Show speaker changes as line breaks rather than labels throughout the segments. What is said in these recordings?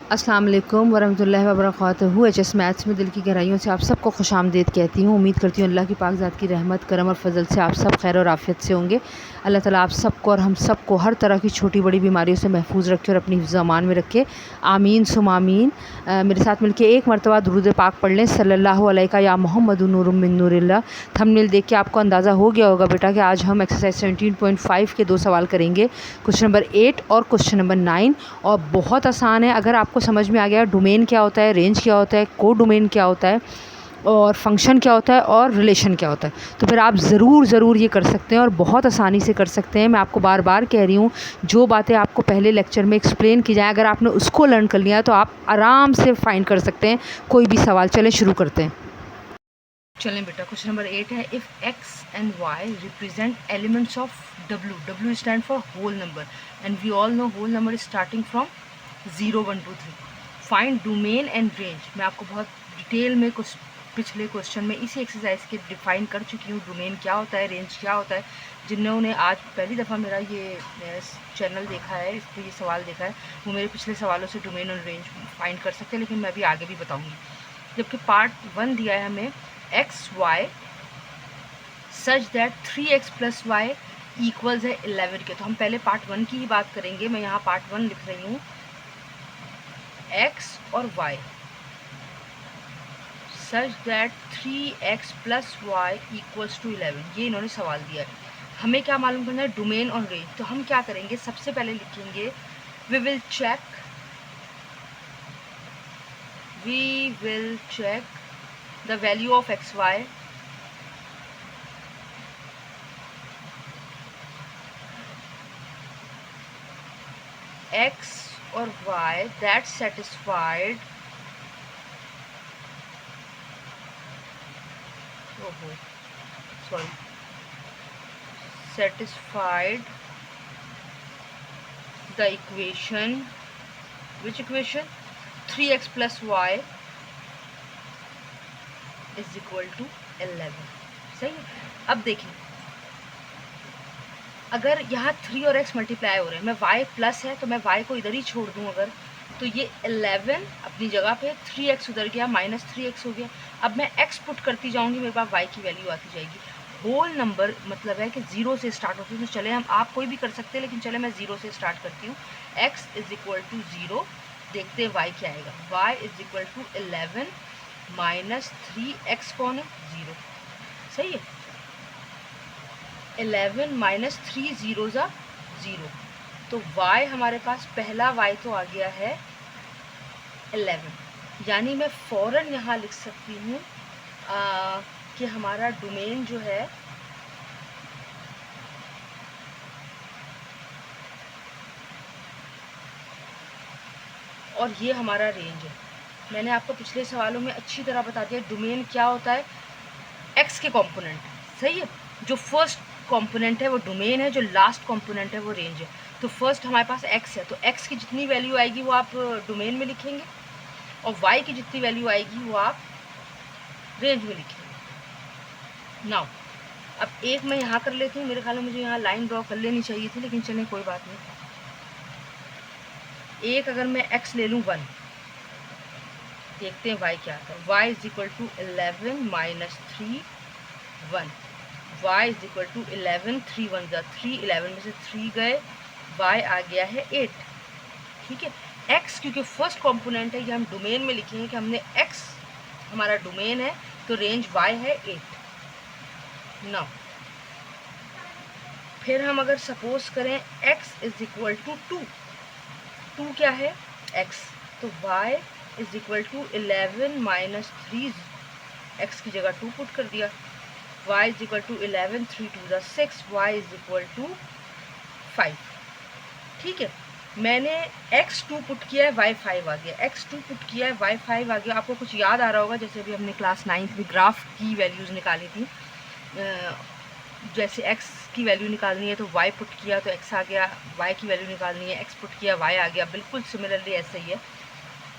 अस्सलाम वालेकुम वरहमतुल्लाहि वबरकातुहू। एचएस मैथ्स में दिल की गहराइयों से आप सबको खुशामदीद कहती हूँ। उम्मीद करती हूँ अल्लाह की पाक ज़ात की रहमत करम और फजल से आप सब खैर और आफ़ियत से होंगे। अल्लाह ताला आप सबको और हम सबको हर तरह की छोटी बड़ी बीमारियों से महफूज रखे और अपनी हिफ्ज़-ए-अमान में रखे। आमीन सुम आमीन। मेरे साथ मिलके एक मरतबा दुरूद पाक पढ़ लें, सल्लल्लाहु अलैका या मुहम्मदु नूरुम मिन नूरिल्लाह। थंबनेल देख के आपको अंदाज़ा हो गया होगा बेटा कि आज हम एक्सरसाइज 17.5 के 2 सवाल करेंगे, क्वेश्चन नंबर 8 और क्वेश्चन नंबर 9। और बहुत आसान है। अगर आपको समझ में आ गया डोमेन क्या होता है, रेंज क्या होता है, को डोमेन क्या होता है और फंक्शन क्या होता है और रिलेशन क्या होता है, तो फिर आप ज़रूर ये कर सकते हैं और बहुत आसानी से कर सकते हैं। मैं आपको बार बार कह रही हूँ, जो बातें आपको पहले लेक्चर में एक्सप्लेन की जाए, अगर आपने उसको लर्न कर लिया तो आप आराम से फाइंड कर सकते हैं कोई भी सवाल। चलें शुरू करते हैं। चलें बेटा, क्वेश्चन नंबर 8 है, if x and y represent elements of W, W stand for whole number and we all know whole number is starting from 0, 1, 2, 3। Find domain and range. मैं आपको बहुत डिटेल में कुछ पिछले क्वेश्चन में इसी एक्सरसाइज के डिफाइन कर चुकी हूँ, डोमेन क्या होता है, रेंज क्या होता है। जिन्होंने आज पहली दफ़ा मेरा ये चैनल देखा है, इस पर ये सवाल देखा है, वो मेरे पिछले सवालों से डोमेन और रेंज फाइंड कर सकते हैं, लेकिन मैं अभी आगे भी बताऊँगी। जबकि पार्ट 1 दिया है हमें x y such that 3x plus y equals है 11 के। तो हम पहले पार्ट 1 की ही बात करेंगे। मैं यहाँ पार्ट 1 लिख रही हूँ, x और y such that 3x plus y equals to 11। ये इन्होंने सवाल दिया है। हमें क्या मालूम करना है, डोमेन और रेंज। तो हम क्या करेंगे, सबसे पहले लिखेंगे we will check the value of x y x और y that satisfied satisfied the equation, which equation, 3x plus y is equal to 11। सही है। अब देखिए, अगर यहाँ 3 और x मल्टीप्लाई हो रहे हैं, मैं y प्लस है तो मैं y को इधर ही छोड़ दूँ अगर, तो ये 11 अपनी जगह पे, 3x उधर गया, माइनस 3x हो गया। अब मैं x पुट करती जाऊँगी, मेरे पास y की वैल्यू आती जाएगी। होल नंबर मतलब है कि 0 से स्टार्ट होती है। तो चले, हम आप कोई भी कर सकते हैं, लेकिन चले मैं 0 से स्टार्ट करती हूँ। x इज इक्वल टू 0, देखते हैं y क्या आएगा। y is equal to 11 minus 3x कौन है, 0। सही है। 11 माइनस 3 0 ज़ा 0, तो y हमारे पास पहला y तो आ गया है 11। यानी मैं फ़ौरन यहाँ लिख सकती हूँ कि हमारा डोमेन जो है और ये हमारा रेंज है। मैंने आपको पिछले सवालों में अच्छी तरह बता दिया डोमेन क्या होता है, x के कंपोनेंट। सही है। जो फर्स्ट कंपोनेंट है वो डोमेन है, जो लास्ट कंपोनेंट है वो रेंज है। तो फर्स्ट हमारे पास x है, तो x की जितनी वैल्यू आएगी वो आप डोमेन में लिखेंगे और y की जितनी वैल्यू आएगी वो आप रेंज में लिखेंगे। नाउ अब एक मैं यहाँ कर लेती हूँ, मेरे ख्याल में मुझे यहाँ लाइन ड्रॉ कर लेनी चाहिए थी, लेकिन चलें कोई बात नहीं। एक अगर मैं x ले लूँ 1, देखते हैं y क्या आता है। y is equal to 11 minus 3 1, y is equal to 11, 3 1 ज़ा 3, 11 में से 3 गए, y आ गया है 8। ठीक है। x क्योंकि फर्स्ट कंपोनेंट है, ये हम डोमेन में लिखेंगे कि हमने x हमारा डोमेन है, तो रेंज y है 8। नाउ फिर हम अगर सपोज करें x इज इक्वल टू 2, 2 क्या है x, तो y is equal to 11 minus 3, x की जगह 2 पुट कर दिया, y इज इक्वल टू 11, 3 2 ज़ा 6, y इज इक्वल टू 5। ठीक है। मैंने x2 पुट किया है, y5 आ गया, x2 पुट किया है, y5 आ गया। आपको कुछ याद आ रहा होगा, जैसे अभी हमने क्लास 9th में ग्राफ की वैल्यूज़ निकाली थी। जैसे x की वैल्यू निकालनी है तो y पुट किया तो x आ गया, y की वैल्यू निकालनी है x पुट किया y आ गया। बिल्कुल सिमिलरली ऐसे ही है,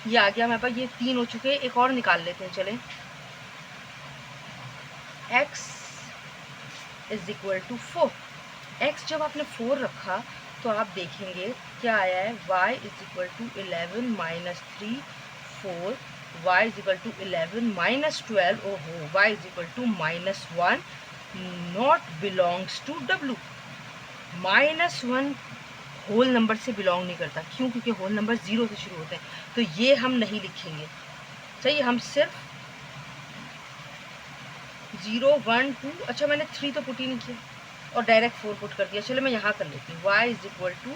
ये आ गया मेरे पास। ये 3 हो चुके हैं, एक और निकाल लेते हैं। चलें, x is equal to 4। x जब आपने 4 रखा तो आप देखेंगे क्या आया है, y is equal to 11 minus 3 4, y is equal to 11 minus 12, ओहो, y is equal to minus 1 not belongs to w। Minus 1 whole number से बिलोंग नहीं करता, क्यों? क्योंकि होल नंबर 0 से शुरू होते हैं, तो ये हम नहीं लिखेंगे। सही, हम सिर्फ 0 1 2, अच्छा मैंने 3 तो पुट ही नहीं किया और डायरेक्ट 4 पुट कर दिया। चलो मैं यहाँ कर लेती हूँ, y is equal to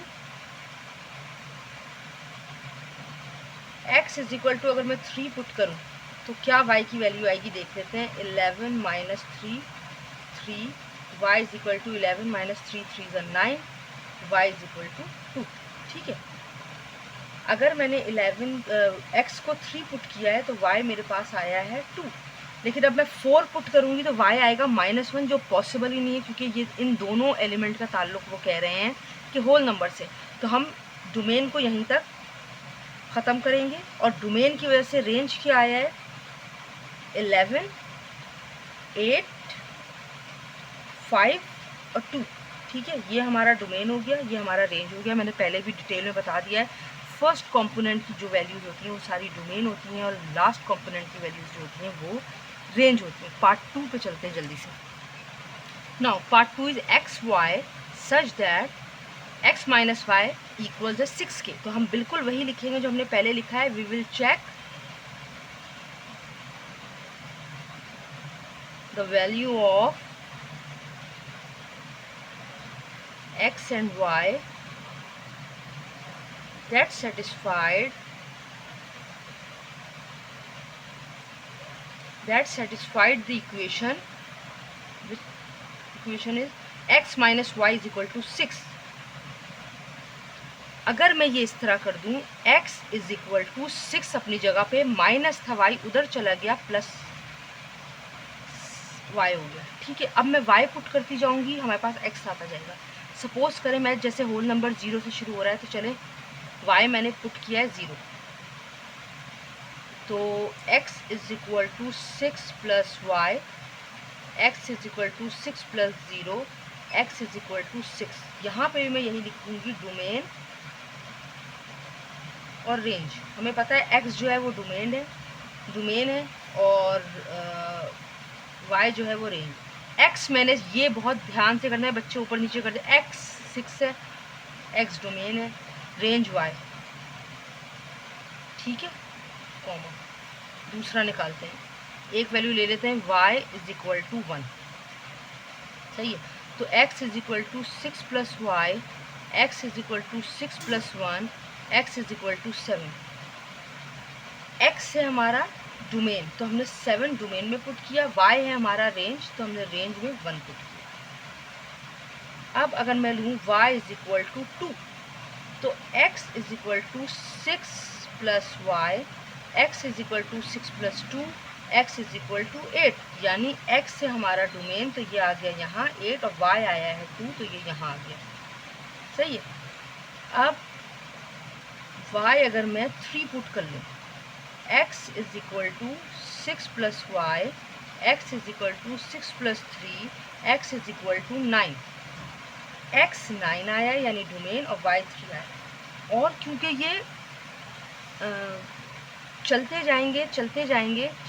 x is equal to, अगर मैं 3 पुट करूँ तो क्या y की वैल्यू आएगी, देख लेते हैं। 11 minus 3 3, y is equal to 11 minus 3 3 ज़ा 9, y इज इक्वल टू 2। ठीक है, अगर मैंने 11 x को 3 पुट किया है तो y मेरे पास आया है 2, लेकिन अब मैं 4 पुट करूँगी तो y आएगा -1, जो पॉसिबल ही नहीं है, क्योंकि ये इन दोनों एलिमेंट का ताल्लुक वो कह रहे हैं कि होल नंबर से। तो हम डोमेन को यहीं तक ख़त्म करेंगे, और डोमेन की वजह से रेंज क्या आया है, 11 8 5 और 2। ठीक है, ये हमारा डोमेन हो गया, ये हमारा रेंज हो गया। मैंने पहले भी डिटेल में बता दिया है, फर्स्ट कंपोनेंट की जो वैल्यूज़ होती हैं वो सारी डोमेन होती हैं, और लास्ट कंपोनेंट की वैल्यूज़ जो होती हैं वो रेंज होती हैं। पार्ट 2 पे चलते हैं जल्दी से। Now part 2 is x y such that x minus y equal 6 के। तो हम बिल्कुल वही लिखेंगे जो हमने पहले लिखा है। We will check the value of x and y that satisfied the equation, which equation is x minus y is equal to 6। अगर मैं ये इस तरह कर दूं, x इज इक्वल टू 6 अपनी जगह पे, माइनस था y उधर चला गया, प्लस y हो गया। ठीक है, अब मैं y पुट करती जाऊंगी, हमारे पास x आता जाएगा। सपोज करें मैं जैसे होल नंबर 0 से शुरू हो रहा है, तो चले y मैंने पुट किया है 0, तो x is equal to 6 plus y, x is equal to 6 plus 0, x is equal to 6। यहाँ पे भी मैं यही लिखूंगी, डोमेन और रेंज। हमें पता है x जो है वो डोमेन है और y जो है वो रेंज। x मैंने, ये बहुत ध्यान से करना है, बच्चे ऊपर नीचे कर दे। x 6 है, x डोमेन है, रेंज y। ठीक है, कॉमा दूसरा निकालते हैं, एक वैल्यू ले लेते हैं, y इज इक्वल टू 1। सही है, तो x is equal to 6 plus y, x is equal to 6 plus 1, x is equal to 7। x है हमारा डोमेन, तो हमने 7 डोमेन में पुट किया। y है हमारा रेंज, तो हमने रेंज में 1 पुट किया। अब अगर मैं लूँ y इज इक्वल टू 2, तो x is equal to 6 plus y, x is equal to 6 plus 2, x is equal to 8। यानी x है हमारा डोमेन, तो ये आ गया यहाँ 8, और y आया है 2, तो ये यहाँ आ गया। सही है, अब y अगर मैं 3 पुट कर लूँ, x is equal to 6 plus y, x is equal to 6 plus 3, x is equal to 9। x 9 आया यानी डोमेन, और y 3 आया। और क्योंकि ये चलते जाएंगे,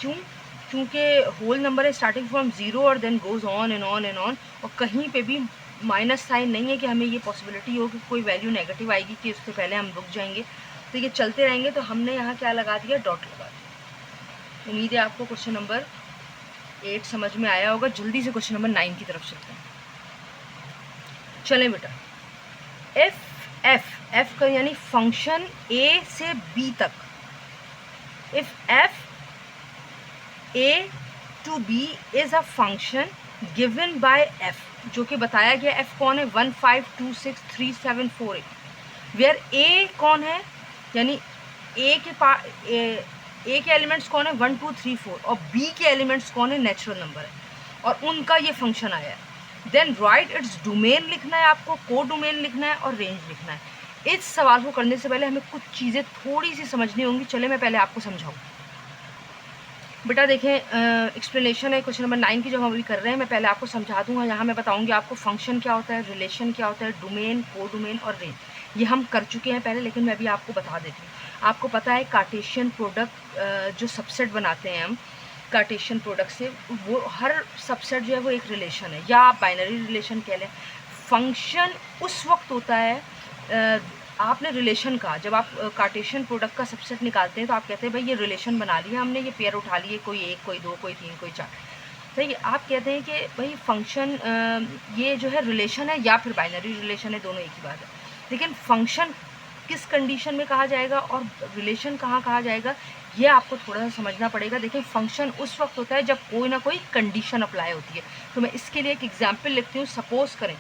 क्योंकि होल नंबर है स्टार्टिंग फ्रॉम 0 और then goes on and on and on, और कहीं पे भी माइनस साइन नहीं है कि हमें ये पॉसिबिलिटी हो कि कोई वैल्यू नेगेटिव आएगी कि उससे पहले हम रुक जाएंगे। तो ये चलते रहेंगे, तो हमने यहाँ क्या लगा दिया, डॉट लगा दिया। उम्मीद है आपको क्वेश्चन नंबर 8 समझ में आया होगा। जल्दी से क्वेश्चन नंबर 9 की तरफ चलते हैं। चलें बेटा, एफ का यानी फंक्शन ए से बी तक, if f A to B is a function given by f, जो कि बताया गया एफ कौन है, 1 5 2 6 3 7 4 8, वेयर ए कौन है, यानी ए के एलिमेंट्स कौन है, 1 2 3 4, और बी के एलिमेंट्स कौन है, नेचुरल नंबर है, और उनका ये फंक्शन आया है। देन राइट इट्स डोमेन लिखना है आपको, को डोमेन लिखना है, और रेंज लिखना है। इस सवाल को करने से पहले हमें कुछ चीज़ें थोड़ी सी समझनी होंगी। चले मैं पहले आपको समझाऊँ। बेटा देखें, एक्सप्लेनेशन है क्वेश्चन नंबर 9 की जो हम अभी कर रहे हैं। मैं पहले आपको समझा दूंगा। यहाँ मैं बताऊंगी आपको फंक्शन क्या होता है, रिलेशन क्या होता है, डोमेन, को डोमेन और रेंज, ये हम कर चुके हैं पहले, लेकिन मैं अभी आपको बता देती हूँ। आपको पता है कार्टेशियन प्रोडक्ट जो सबसेट बनाते हैं हम कार्टेशियन प्रोडक्ट से, वो हर सबसेट जो है वो एक रिलेशन है, या आप बाइनरी रिलेशन कह लें। फंक्शन उस वक्त होता है, आपने रिलेशन का, जब आप कार्टेशियन प्रोडक्ट का सबसेट निकालते हैं तो आप कहते हैं भाई ये रिलेशन बना लिया हमने, ये पेयर उठा लिए, कोई 1, कोई 2, कोई 3, कोई 4। सही है। आप कहते हैं कि भाई फंक्शन ये जो है रिलेशन है या फिर बाइनरी रिलेशन है, दोनों एक ही बात है। लेकिन फंक्शन किस कंडीशन में कहा जाएगा और रिलेशन कहाँ कहा जाएगा, ये आपको थोड़ा सा समझना पड़ेगा। देखिए, फंक्शन उस वक्त होता है जब कोई ना कोई कंडीशन अप्लाई होती है। तो मैं इसके लिए एक एग्जाम्पल लिखती हूँ। सपोज करें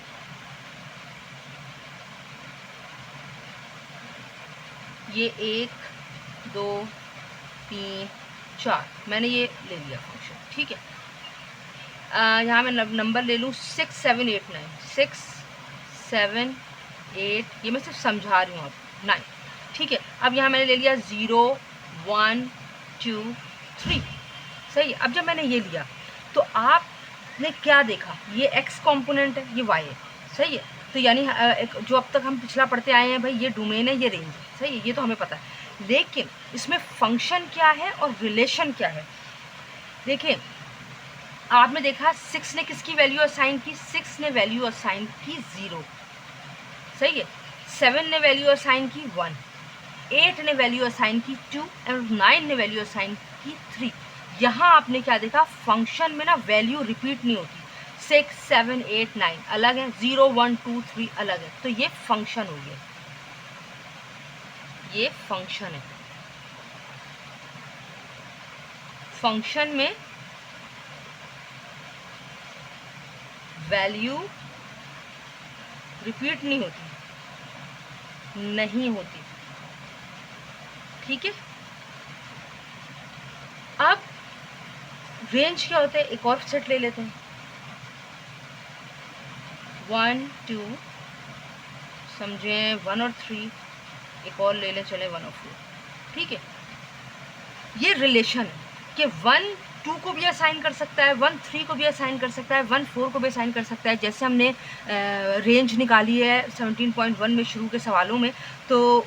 ये 1, 2, 3, 4 मैंने ये ले लिया फंक्शन, ठीक है। यहाँ मैं नंबर ले लूँ 6, 7, 8, 9, 6, 7, 8, ये मैं सिर्फ समझा रही हूँ आप, 9, ठीक है। अब यहाँ मैंने ले लिया 0, 1, 2, 3, सही है। अब जब मैंने ये लिया तो आपने क्या देखा, ये x कॉम्पोनेंट है, ये y है, सही है। तो यानी जो अब तक हम पिछला पढ़ते आए हैं भाई, ये डोमेन है, ये रेंज है, सही है, ये तो हमें पता है। लेकिन इसमें फंक्शन क्या है और रिलेशन क्या है। देखिए, आपने देखा 6 ने किसकी वैल्यू असाइन की, 6 ने वैल्यू असाइन की 0, सही है। 7 ने वैल्यू असाइन की 1, 8 ने वैल्यू असाइन की 2 और 9 ने वैल्यू असाइन की 3। यहाँ आपने क्या देखा, फंक्शन में ना वैल्यू रिपीट नहीं होती। 6, 7, 8, 9 अलग है, 0, 1, 2, 3 अलग है। तो ये फंक्शन हो गया, ये फंक्शन है। फंक्शन में वैल्यू रिपीट नहीं होती, नहीं होती, ठीक है। अब रेंज क्या होता है, एक और सेट ले लेते हैं। 1, 2 समझें, 1 और 3, एक और ले लें, चले 1 और 4, ठीक है। ये रिलेशन है कि 1, 2 को भी असाइन कर सकता है, 1, 3 को भी असाइन कर सकता है, 1, 4 को भी असाइन कर सकता है। जैसे हमने रेंज निकाली है 17.1 में शुरू के सवालों में, तो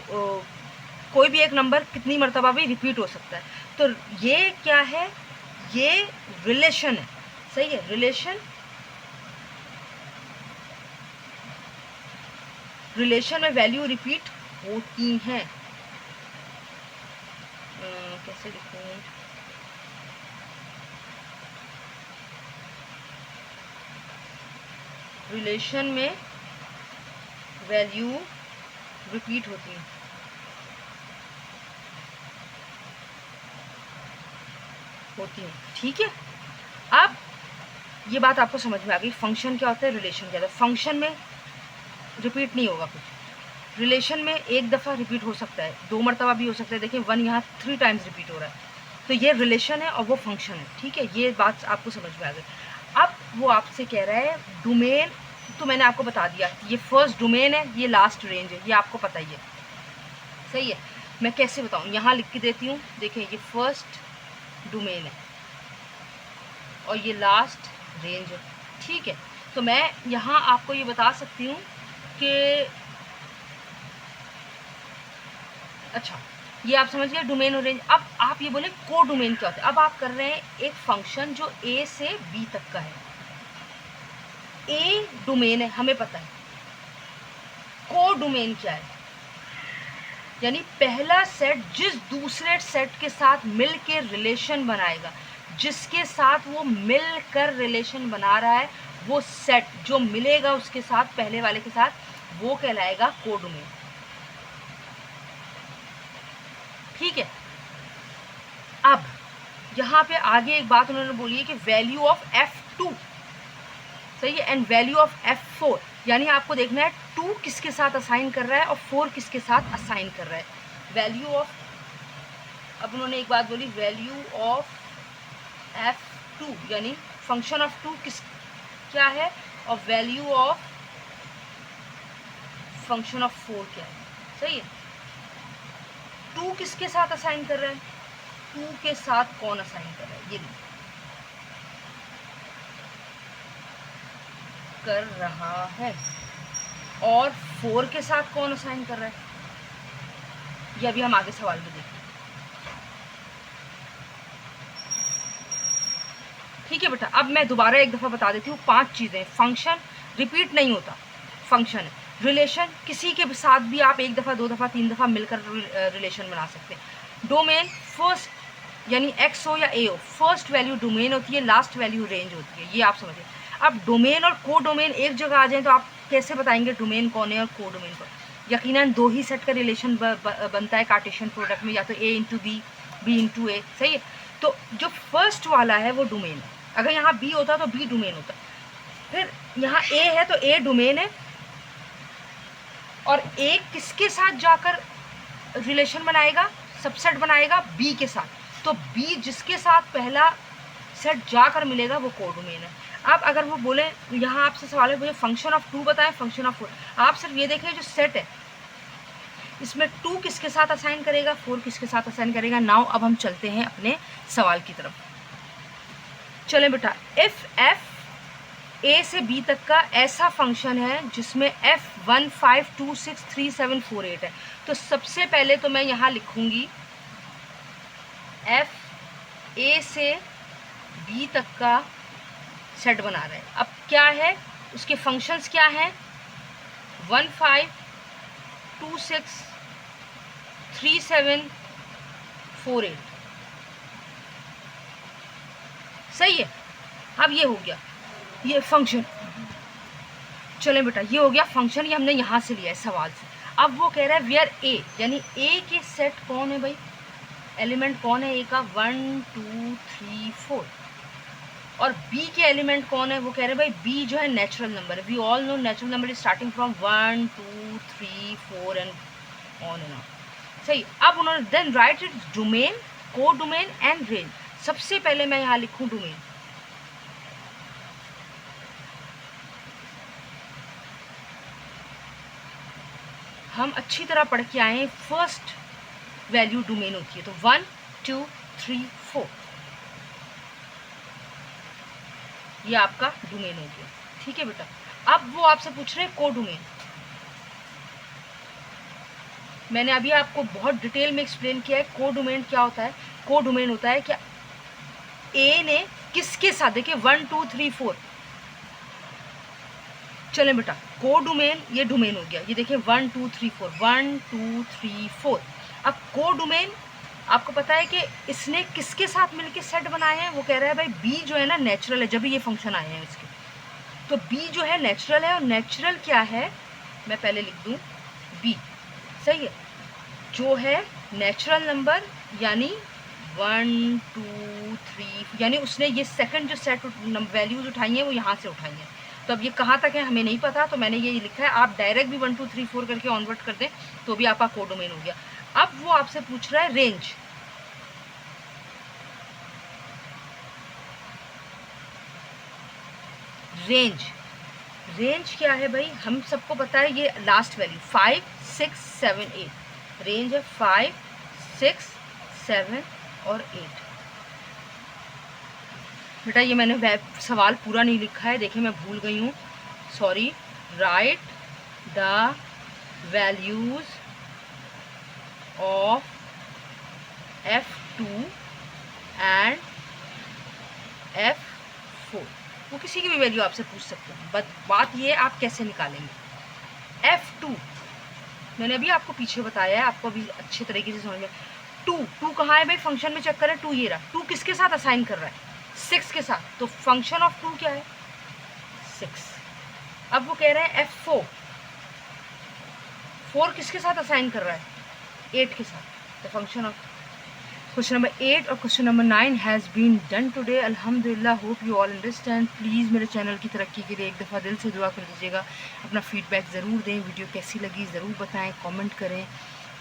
कोई भी एक नंबर कितनी मरतबा भी रिपीट हो सकता है। तो ये क्या है, ये रिलेशन है, सही है। रिलेशन में वैल्यू रिपीट होती हैं। कैसे लिखूं, रिलेशन में वैल्यू रिपीट होती है, ठीक है। अब ये बात आपको समझ में आ गई, फंक्शन क्या होता है, रिलेशन क्या होता है। फंक्शन में रिपीट नहीं होगा कुछ, रिलेशन में एक दफ़ा रिपीट हो सकता है, 2 मरतबा भी हो सकता है। देखिए 1 यहाँ 3 टाइम्स रिपीट हो रहा है, तो ये रिलेशन है और वो फंक्शन है, ठीक है। ये बात आपको समझ में आ गई। अब वो आपसे कह रहा है डोमेन, तो मैंने आपको बता दिया, ये फर्स्ट डोमेन है, ये लास्ट रेंज है, ये आपको पता ही है, सही है। मैं कैसे बताऊँ, यहाँ लिख के देती हूँ। देखिए, ये फर्स्ट डोमेन है और ये लास्ट रेंज है, ठीक है। तो मैं यहाँ आपको ये बता सकती हूँ कि अच्छा, ये आप समझ गए डोमेन और रेंज। अब आप ये बोले को डोमेन क्या होता है। अब आप कर रहे हैं एक फंक्शन जो ए से बी तक का है, ए डोमेन है, हमें पता है। को डोमेन क्या है, यानी पहला सेट जिस दूसरे सेट के साथ मिल के रिलेशन बनाएगा, जिसके साथ वो मिलकर रिलेशन बना रहा है, वो सेट जो मिलेगा उसके साथ, पहले वाले के साथ, वो कहलाएगा को डोमेन, ठीक है। अब यहाँ पे आगे एक बात उन्होंने बोली है कि वैल्यू ऑफ F2, सही है, एंड वैल्यू ऑफ F4, यानी आपको देखना है 2 किसके साथ असाइन कर रहा है और 4 किसके साथ असाइन कर रहा है। वैल्यू ऑफ, अब उन्होंने एक बात बोली, वैल्यू ऑफ F2 यानी फंक्शन ऑफ 2 किस क्या है, और वैल्यू ऑफ फंक्शन ऑफ 4 क्या है, सही है। 2 किसके साथ असाइन कर रहा है, 2 के साथ कौन असाइन कर रहा है, ये कर रहा है, और 4 के साथ कौन असाइन कर रहा है, ये अभी हम आगे सवाल में देखेंगे। ठीक है बेटा, अब मैं दोबारा एक दफ़ा बता देती हूँ 5 चीज़ें। फंक्शन रिपीट नहीं होता, फंक्शन है। रिलेशन किसी के साथ भी आप 1 दफ़ा 2 दफ़ा 3 दफ़ा मिलकर रिलेशन बना सकते हैं। डोमेन फर्स्ट यानी एक्स हो या ए हो, फर्स्ट वैल्यू डोमेन होती है, लास्ट वैल्यू रेंज होती है, ये आप समझिए। अब डोमेन और को डोमेन एक जगह आ जाए तो आप कैसे बताएंगे डोमेन कौन है और को डोमेन कौन? यकीनन 2 ही सेट का रिलेशन बनता है कार्टेशियन प्रोडक्ट में, या तो ए इंटू बी इंटू ए, सही है। तो जो फर्स्ट वाला है वो डोमेन है, अगर यहाँ बी होता तो बी डोमेन होता। फिर यहाँ ए है तो ए डोमेन है, और ए किसके साथ जाकर रिलेशन बनाएगा, सबसेट बनाएगा, बी के साथ। तो बी जिसके साथ पहला सेट जाकर मिलेगा वो कोडोमेन है। अब अगर वो बोले यहाँ आपसे सवाल है मुझे फंक्शन ऑफ 2 बताएं, फंक्शन ऑफ 4, आप सिर्फ ये देखें जो सेट है इसमें 2 किसके साथ असाइन करेगा, 4 किसके साथ असाइन करेगा। नाउ अब हम चलते हैं अपने सवाल की तरफ। चलें बेटा, इफ़ एफ ए से बी तक का ऐसा फंक्शन है जिसमें एफ 1 5 2 6 3 7 4 8 है, तो सबसे पहले तो मैं यहाँ लिखूँगी एफ ए से बी तक का सेट बना रहा है। अब क्या है उसके फंक्शंस क्या हैं, 1 5 2 6 3 7 4 8, सही है। अब ये हो गया ये फंक्शन। चलें बेटा, ये हो गया फंक्शन, ये हमने यहाँ से लिया है सवाल से। अब वो कह रहा है वेयर ए, यानी ए के सेट कौन है भाई, एलिमेंट कौन है ए का, 1 2 3 4, और बी के एलिमेंट कौन है, वो कह रहे हैं भाई बी जो है नेचुरल नंबर है। We all know natural number is starting from 1 2 3 4 and on and on, सही। अब उन्होंने then write it domain, codomain and range. सबसे पहले मैं यहाँ लिखूँ डोमेन, हम अच्छी तरह पढ़ के आए हैं, फर्स्ट वैल्यू डोमेन होती है, तो 1 2 3 4 ये आपका डोमेन हो गया। ठीक है बेटा, अब वो आपसे पूछ रहे हैं को डोमेन। मैंने अभी आपको बहुत डिटेल में एक्सप्लेन किया है को डोमेन क्या होता है। को डोमेन होता है क्या ए ने किसके साथ, देखिए 1 2 3 4, चलें बेटा, को डोमेन ये डोमेन हो गया, ये देखिए 1 2 3 4 1 2 3 4। अब को डोमेन आपको पता है कि इसने किसके साथ मिलके सेट बनाए हैं, वो कह रहा है भाई बी जो है ना नेचुरल है, जब भी ये फंक्शन आए हैं इसके, तो बी जो है नेचुरल है। और नेचुरल क्या है, मैं पहले लिख दूं बी, सही है, जो है नेचुरल नंबर, यानी 1 2 3, यानी उसने ये सेकंड जो सेट वैल्यूज उठाई हैं वो यहाँ से उठाई हैं। तो अब ये कहाँ तक है हमें नहीं पता, तो मैंने ये लिखा है, आप डायरेक्ट भी 1 2 3 4 करके ऑनवर्ड कर दें तो भी आपका को डोमेन हो गया। अब वो आपसे पूछ रहा है रेंज। रेंज, रेंज क्या है भाई, हम सबको पता है ये लास्ट वैल्यू 5 6 7 8, रेंज है 5 6 7 और 8। बेटा ये मैंने सवाल पूरा नहीं लिखा है, देखिए मैं भूल गई हूँ, sorry. Right the values of F2 and F4, वो किसी की भी वैल्यू आपसे पूछ सकते हैं, बट बात ये आप कैसे निकालेंगे। F2 मैंने अभी आपको पीछे बताया है, आपको अभी अच्छे तरीके से समझ में। 2 कहाँ है भाई, फंक्शन में चेक करें, 2 ये रहा। 2 किसके साथ असाइन कर रहा है, 6 के साथ, तो फंक्शन ऑफ 2 क्या है 6। अब वो कह रहे हैं F4, 4 किसके साथ असाइन कर रहा है, 8 के साथ, the function of. Question number 8 और question number 9 has been done today. अल्हम्दुलिल्लाह, hope you all understand. Please मेरे चैनल की तरक्की के लिए एक दफ़ा दिल से दुआ कर दीजिएगा। अपना फीडबैक ज़रूर दें, वीडियो कैसी लगी ज़रूर बताएं, कमेंट करें।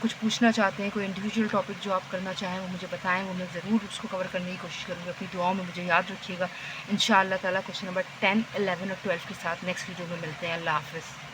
कुछ पूछना चाहते हैं, कोई इंडिविजुअल टॉपिक जो आप करना चाहें वो मुझे बताएं, वो मैं ज़रूर उसको कवर करने की कोशिश करूँगी। अपनी दुआओं में मुझे याद रखिएगा। इंशाअल्लाह ताला क्वेश्चन नंबर 10 11 और 12 के साथ नेक्स्ट वीडियो में मिलते हैं। अल्लाह हाफ़िज़।